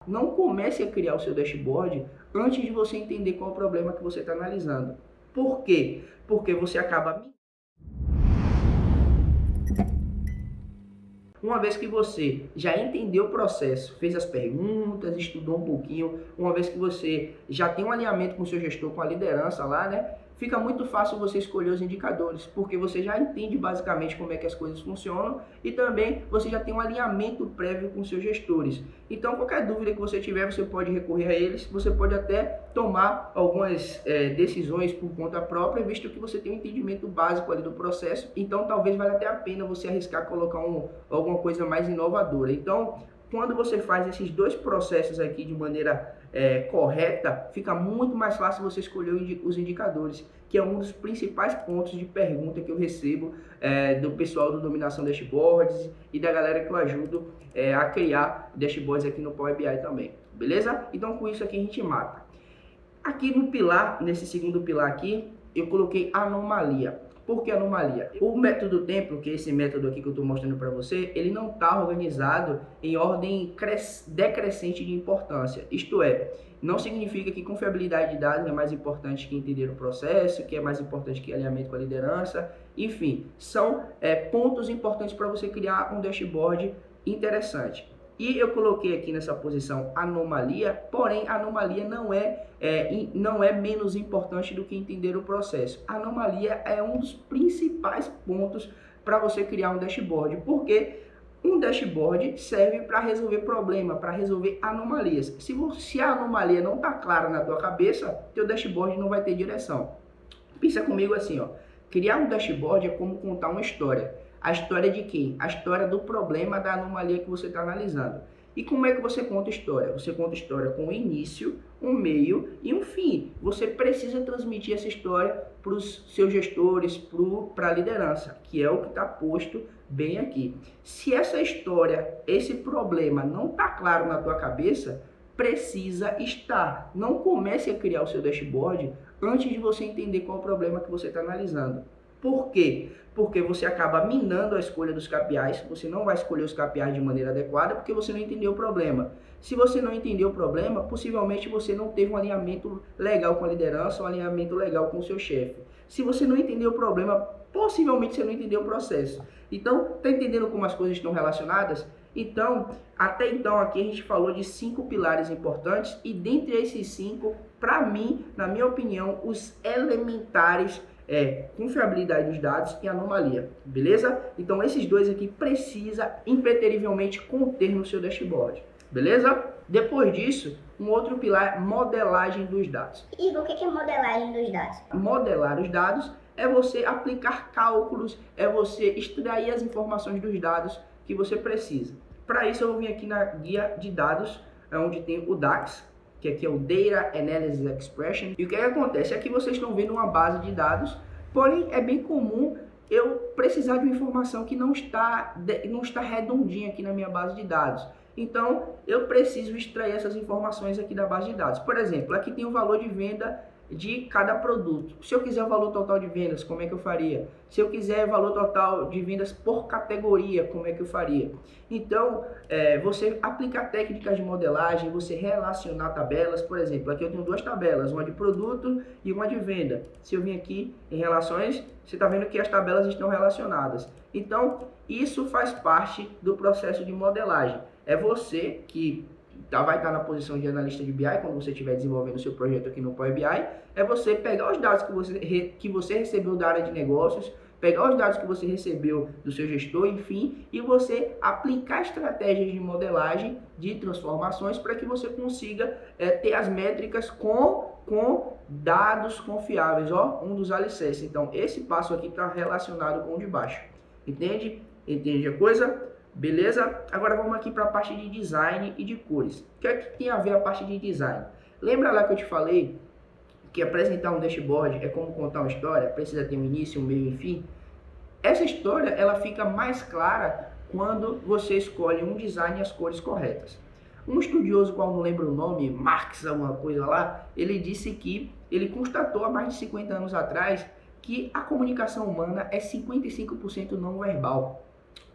Não comece a criar o seu dashboard antes de você entender qual é o problema que você está analisando. Por quê? Porque você acaba... Uma vez que você já entendeu o processo, fez as perguntas, estudou um pouquinho, uma vez que você já tem um alinhamento com o seu gestor, com a liderança lá, né? Fica muito fácil você escolher os indicadores, porque você já entende basicamente como é que as coisas funcionam e também você já tem um alinhamento prévio com os seus gestores. Então, qualquer dúvida que você tiver, você pode recorrer a eles, você pode até tomar algumas decisões por conta própria, visto que você tem um entendimento básico ali do processo, então talvez valha até a pena você arriscar colocar alguma coisa mais inovadora. Então, quando você faz esses dois processos aqui de maneira correta, fica muito mais fácil você escolher os indicadores, que é um dos principais pontos de pergunta que eu recebo do pessoal do Dominação Dashboards e da galera que eu ajudo a criar dashboards aqui no Power BI também, beleza? Então, com isso aqui a gente mata. Aqui no pilar, nesse segundo pilar aqui, eu coloquei anomalia. Por que anomalia? O método Templo, que é esse método aqui que eu estou mostrando para você, ele não está organizado em ordem decrescente de importância. Isto é, não significa que confiabilidade de dados é mais importante que entender o processo, que é mais importante que alinhamento com a liderança. Enfim, são pontos importantes para você criar um dashboard interessante. E eu coloquei aqui nessa posição anomalia, porém a anomalia não é menos importante do que entender o processo. A anomalia é um dos principais pontos para você criar um dashboard, porque um dashboard serve para resolver problema, para resolver anomalias. Se a anomalia não está clara na tua cabeça, teu dashboard não vai ter direção. Pensa comigo assim, ó. Criar um dashboard é como contar uma história. A história de quem? A história do problema, da anomalia que você está analisando. E como é que você conta história? Você conta história com um início, um meio e um fim. Você precisa transmitir essa história para os seus gestores, para a liderança, que é o que está posto bem aqui. Se essa história, esse problema não está claro na tua cabeça, precisa estar. Não comece a criar o seu dashboard antes de você entender qual é o problema que você está analisando. Por quê? Porque você acaba minando a escolha dos KPIs, você não vai escolher os KPIs de maneira adequada porque você não entendeu o problema. Se você não entendeu o problema, possivelmente você não teve um alinhamento legal com a liderança, um alinhamento legal com o seu chefe. Se você não entendeu o problema, possivelmente você não entendeu o processo. Então, tá entendendo como as coisas estão relacionadas? Então, até então aqui a gente falou de 5 pilares importantes e dentre esses 5, para mim, na minha opinião, os elementares confiabilidade dos dados e anomalia, beleza? Então esses dois aqui precisa impreterivelmente conter no seu dashboard, beleza? Depois disso, um outro pilar é modelagem dos dados. E o que é modelagem dos dados? Modelar os dados é você aplicar cálculos, é você extrair as informações dos dados que você precisa. Para isso eu vou vir aqui na guia de dados, onde tem o DAX, que aqui é o Data Analysis Expression. E o que acontece? Aqui vocês estão vendo uma base de dados, porém é bem comum eu precisar de uma informação que não está redondinha aqui na minha base de dados. Então, eu preciso extrair essas informações aqui da base de dados. Por exemplo, aqui tem o valor de venda de cada produto. Se eu quiser o valor total de vendas, como é que eu faria? Se eu quiser o valor total de vendas por categoria, como é que eu faria? Então, você aplicar técnicas de modelagem, você relacionar tabelas, por exemplo, aqui eu tenho 2 tabelas, uma de produto e uma de venda. Se eu vim aqui em relações, você está vendo que as tabelas estão relacionadas. Então, isso faz parte do processo de modelagem. É você que vai estar na posição de analista de BI, quando você estiver desenvolvendo o seu projeto aqui no Power BI, é você pegar os dados que você recebeu da área de negócios, pegar os dados que você recebeu do seu gestor, enfim, e você aplicar estratégias de modelagem, de transformações, para que você consiga ter as métricas com dados confiáveis, ó, um dos alicerces. Então, esse passo aqui está relacionado com o de baixo. Entende? Entende a coisa? Beleza? Agora vamos aqui para a parte de design e de cores. O que é que tem a ver a parte de design? Lembra lá que eu te falei que apresentar um dashboard é como contar uma história? Precisa ter um início, um meio e um fim? Essa história ela fica mais clara quando você escolhe um design e as cores corretas. Um estudioso, qual não lembro o nome, Marx, alguma coisa lá, ele disse que ele constatou há mais de 50 anos atrás que a comunicação humana é 55% não verbal.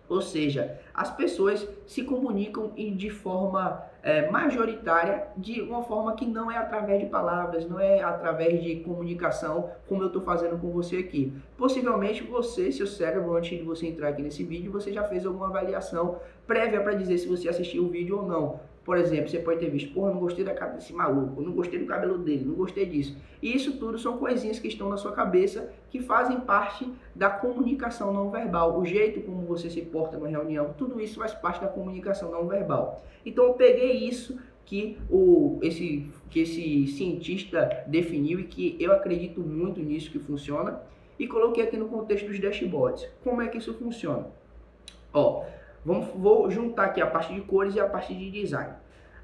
Ou seja, as pessoas se comunicam de forma majoritária, de uma forma que não é através de palavras, não é através de comunicação, como eu estou fazendo com você aqui. Possivelmente você, seu cérebro, antes de você entrar aqui nesse vídeo, você já fez alguma avaliação prévia para dizer se você assistiu o vídeo ou não. Por exemplo, você pode ter visto, porra, não gostei da cara desse maluco, não gostei do cabelo dele, não gostei disso. E isso tudo são coisinhas que estão na sua cabeça que fazem parte da comunicação não verbal. O jeito como você se porta numa reunião, tudo isso faz parte da comunicação não verbal. Então eu peguei isso que esse cientista definiu e que eu acredito muito nisso que funciona e coloquei aqui no contexto dos dashboards. Como é que isso funciona? Vou juntar aqui a parte de cores e a parte de design.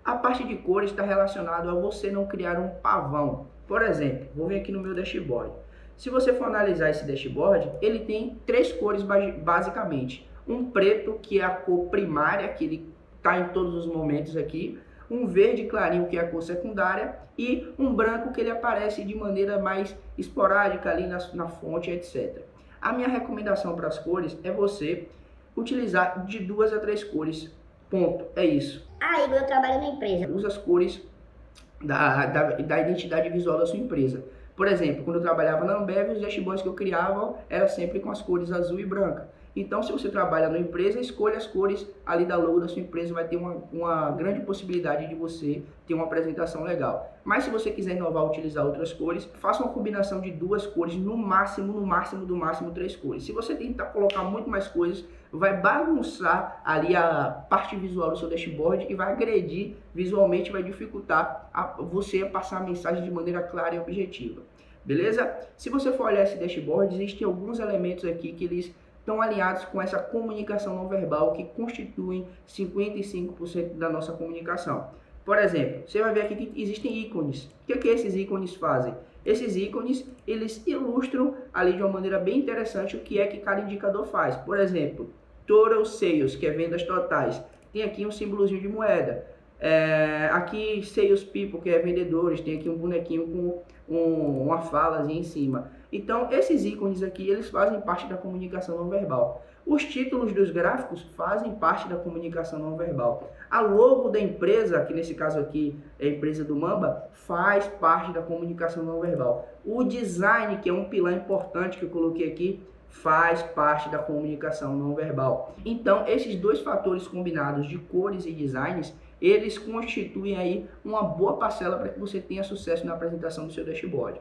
A parte de cores está relacionada a você não criar um pavão. Por exemplo, vou vir aqui no meu dashboard. Se você for analisar esse dashboard, ele tem 3 cores basicamente. Um preto, que é a cor primária, que ele está em todos os momentos aqui. Um verde clarinho, que é a cor secundária. E um branco, que ele aparece de maneira mais esporádica ali na fonte, etc. A minha recomendação para as cores é você utilizar de 2 a 3 cores. Ponto. É isso. Ah, Igor, eu trabalho na empresa. Usa as cores da identidade visual da sua empresa. Por exemplo, quando eu trabalhava na Ambev, os dashboards que eu criava era sempre com as cores azul e branca. Então, se você trabalha na empresa, escolha as cores ali da logo da sua empresa, vai ter uma grande possibilidade de você ter uma apresentação legal. Mas se você quiser inovar, utilizar outras cores, faça uma combinação de 2 cores, no máximo 3 cores. Se você tentar colocar muito mais coisas, vai bagunçar ali a parte visual do seu dashboard e vai agredir visualmente, vai dificultar você passar a mensagem de maneira clara e objetiva. Beleza? Se você for olhar esse dashboard, existem alguns elementos aqui que eles estão alinhados com essa comunicação não verbal que constituem 55% da nossa comunicação. Por exemplo, você vai ver aqui que existem ícones. O que esses ícones fazem? Esses ícones, eles ilustram ali de uma maneira bem interessante o que é que cada indicador faz. Por exemplo, Total Sales, que é vendas totais. Tem aqui um símbolozinho de moeda. Aqui Sales People, que é vendedores. Tem aqui um bonequinho com uma falazinha em cima. Então, esses ícones aqui, eles fazem parte da comunicação não verbal. Os títulos dos gráficos fazem parte da comunicação não verbal. A logo da empresa, que nesse caso aqui é a empresa do Mamba, faz parte da comunicação não verbal. O design, que é um pilar importante que eu coloquei aqui, faz parte da comunicação não verbal. Então, esses 2 fatores combinados de cores e designs, eles constituem aí uma boa parcela para que você tenha sucesso na apresentação do seu dashboard.